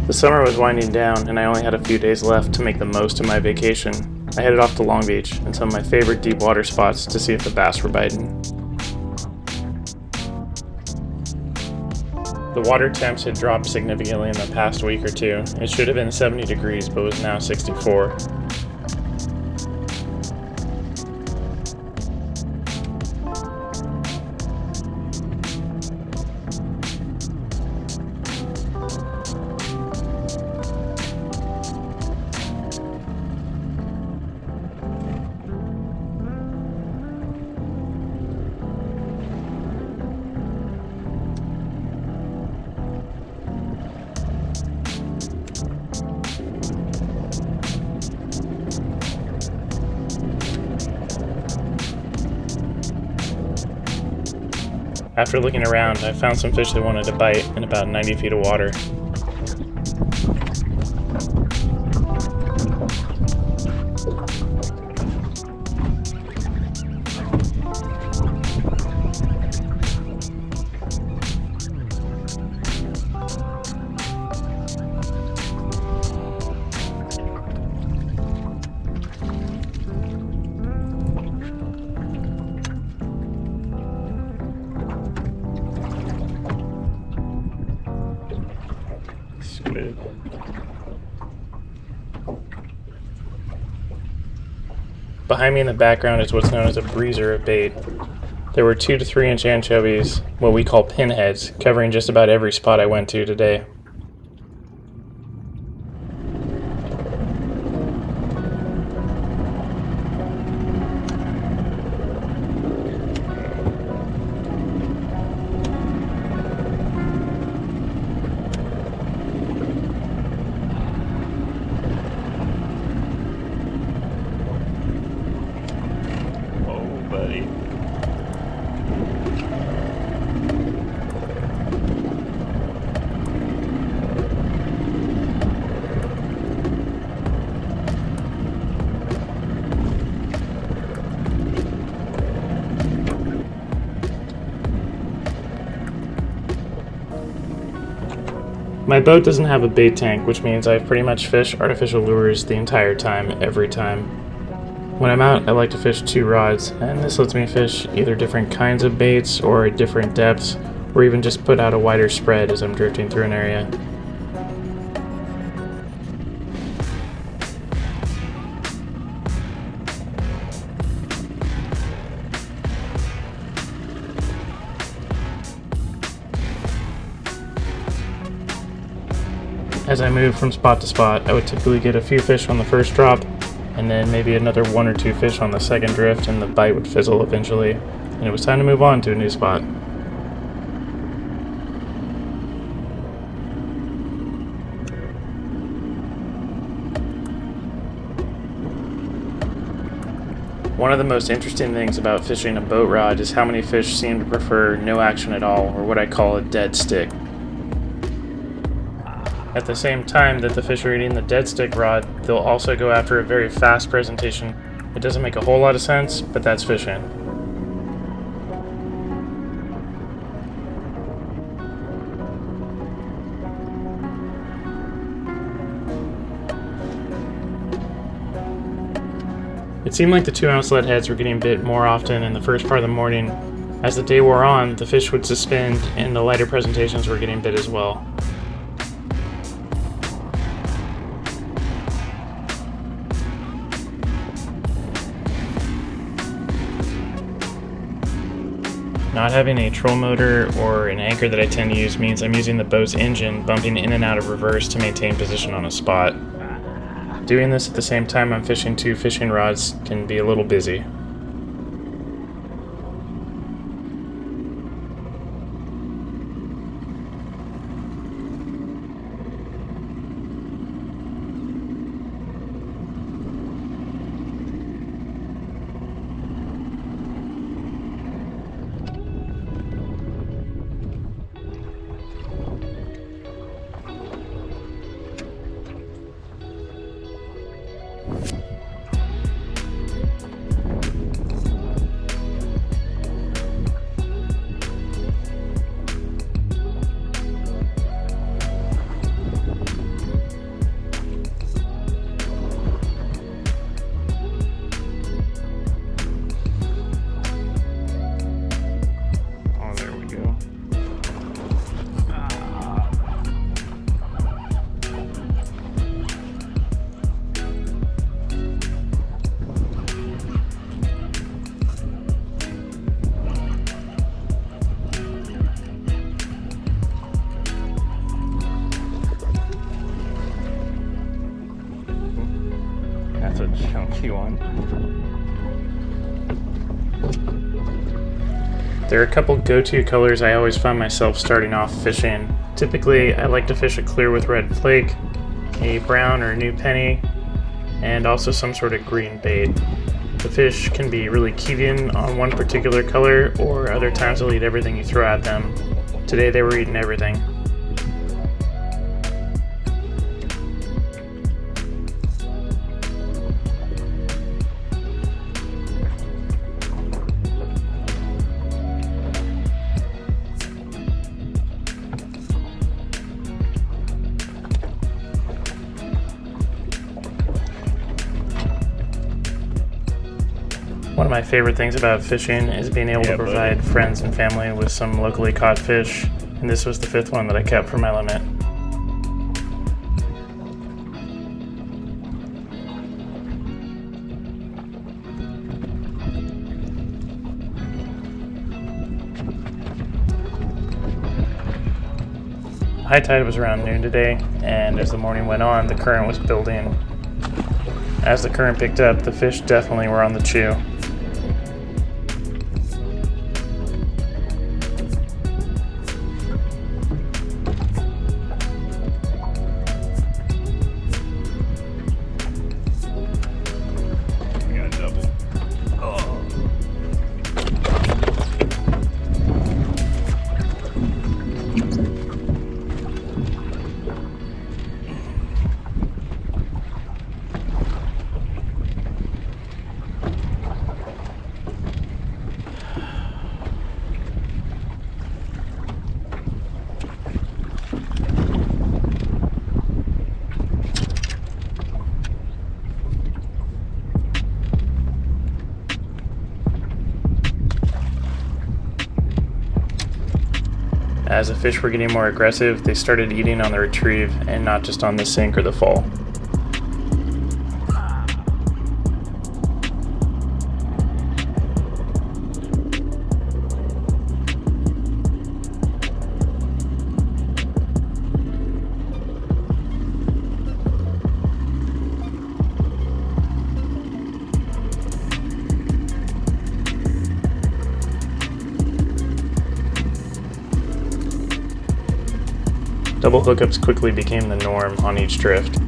The summer was winding down, and I only had a few days left to make the most of my vacation. I headed off to Long Beach and some of my favorite deep water spots to see if the bass were biting. The water temps had dropped significantly in the past week or two. It should have been 70 degrees, but was now 64. After looking around, I found some fish that wanted to bite in about 90 feet of water. Behind me in the background is what's known as a breezer of bait. There were 2 to 3 inch anchovies, what we call pinheads, covering just about every spot I went to today. My boat doesn't have a bait tank, which means I pretty much fish artificial lures the entire time, every time. When I'm out, I like to fish 2 rods, and this lets me fish either different kinds of baits or at different depths, or even just put out a wider spread as I'm drifting through an area. As I move from spot to spot, I would typically get a few fish on the first drop, and then maybe another 1 or 2 fish on the second drift, and the bite would fizzle eventually, and it was time to move on to a new spot. One of the most interesting things about fishing a boat rod is how many fish seem to prefer no action at all, or what I call a dead stick. At the same time that the fish are eating the dead stick rod, they'll also go after a very fast presentation. It doesn't make a whole lot of sense, but that's fishing. It seemed like the 2-ounce lead heads were getting bit more often in the first part of the morning. As the day wore on, the fish would suspend and the lighter presentations were getting bit as well. Not having a troll motor or an anchor that I tend to use means I'm using the boat's engine bumping in and out of reverse to maintain position on a spot. Doing this at the same time I'm fishing 2 fishing rods can be a little busy. chunky one. There are a couple go-to colors I always find myself starting off fishing. Typically, I like to fish a clear with red flake, a brown or new penny, and also some sort of green bait. The fish can be really keyed in on one particular color, or other times they'll eat everything you throw at them. Today they were eating everything. One of my favorite things about fishing is being able to provide friends and family with some locally caught fish, and this was the 5th one that I kept for my limit. High tide was around noon today, and as the morning went on, the current was building. As the current picked up, the fish definitely were on the chew. As the fish were getting more aggressive, they started eating on the retrieve and not just on the sink or the fall. Double hookups quickly became the norm on each drift.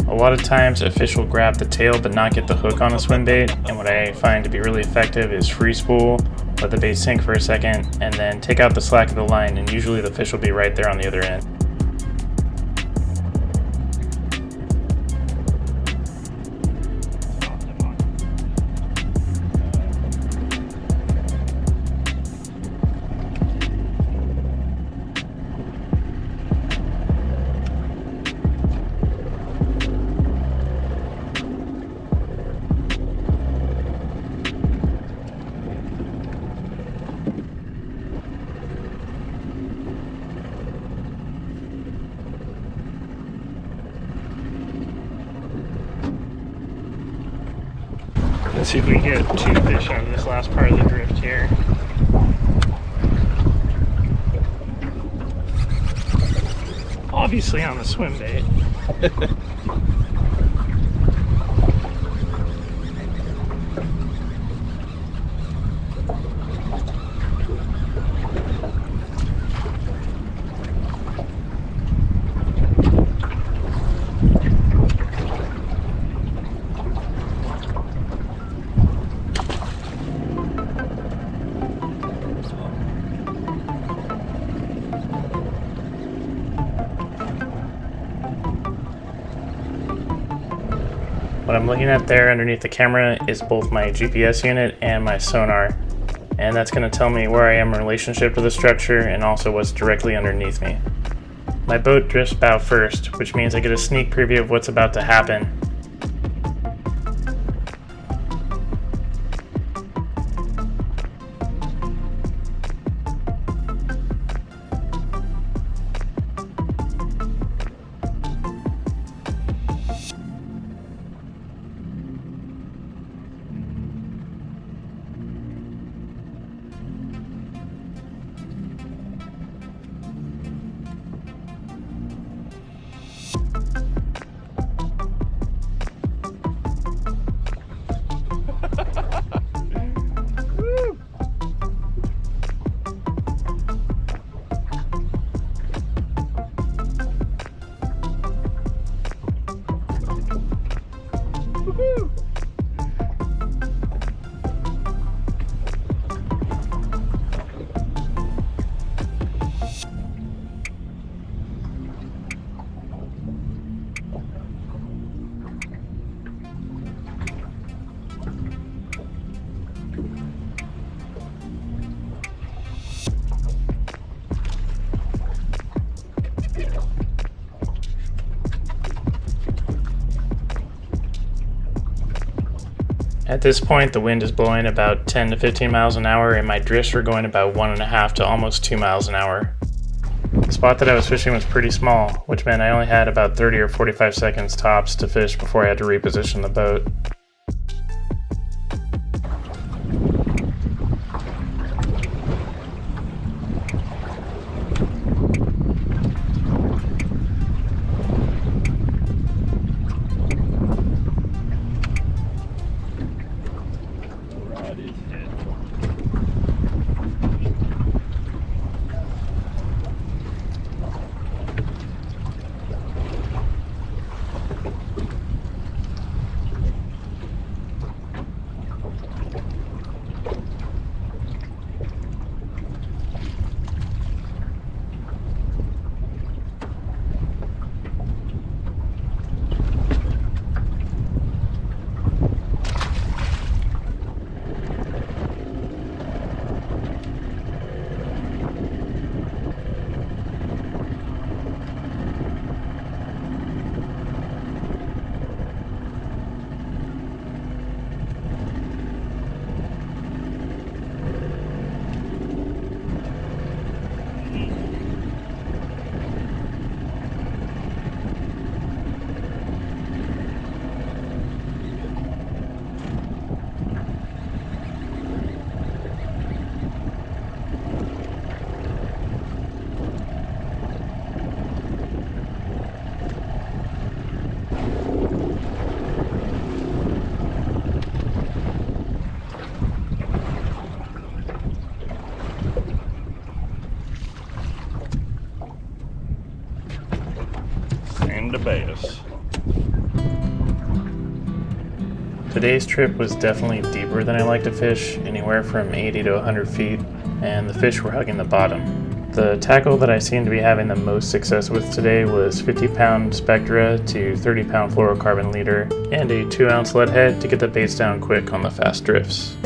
A lot of times a fish will grab the tail but not get the hook on a swim bait, and what I find to be really effective is free spool, let the bait sink for a second, and then take out the slack of the line, and usually the fish will be right there on the other end. Let's see if we can get 2 fish on this last part of the drift here. Obviously on the swim bait. What I'm looking at there underneath the camera is both my GPS unit and my sonar, and that's going to tell me where I am in relationship to the structure and also what's directly underneath me. My boat drifts bow first, which means I get a sneak preview of what's about to happen. At this point, the wind is blowing about 10 to 15 miles an hour, and my drifts were going about 1.5 to almost 2 miles an hour. The spot that I was fishing was pretty small, which meant I only had about 30 or 45 seconds tops to fish before I had to reposition the boat. The bass. Today's trip was definitely deeper than I like to fish, anywhere from 80 to 100 feet, and the fish were hugging the bottom. The tackle that I seemed to be having the most success with today was 50-pound Spectra to 30-pound fluorocarbon leader, and a 2-ounce lead head to get the baits down quick on the fast drifts.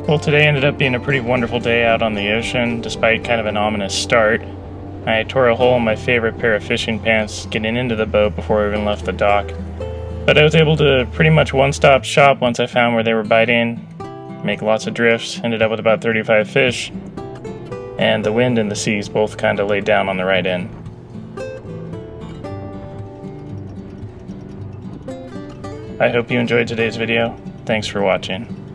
Well, today ended up being a pretty wonderful day out on the ocean, despite kind of an ominous start. I tore a hole in my favorite pair of fishing pants getting into the boat before I even left the dock. But I was able to pretty much one-stop shop once I found where they were biting, make lots of drifts, ended up with about 35 fish, and the wind and the seas both kind of laid down on the right end. I hope you enjoyed today's video. Thanks for watching.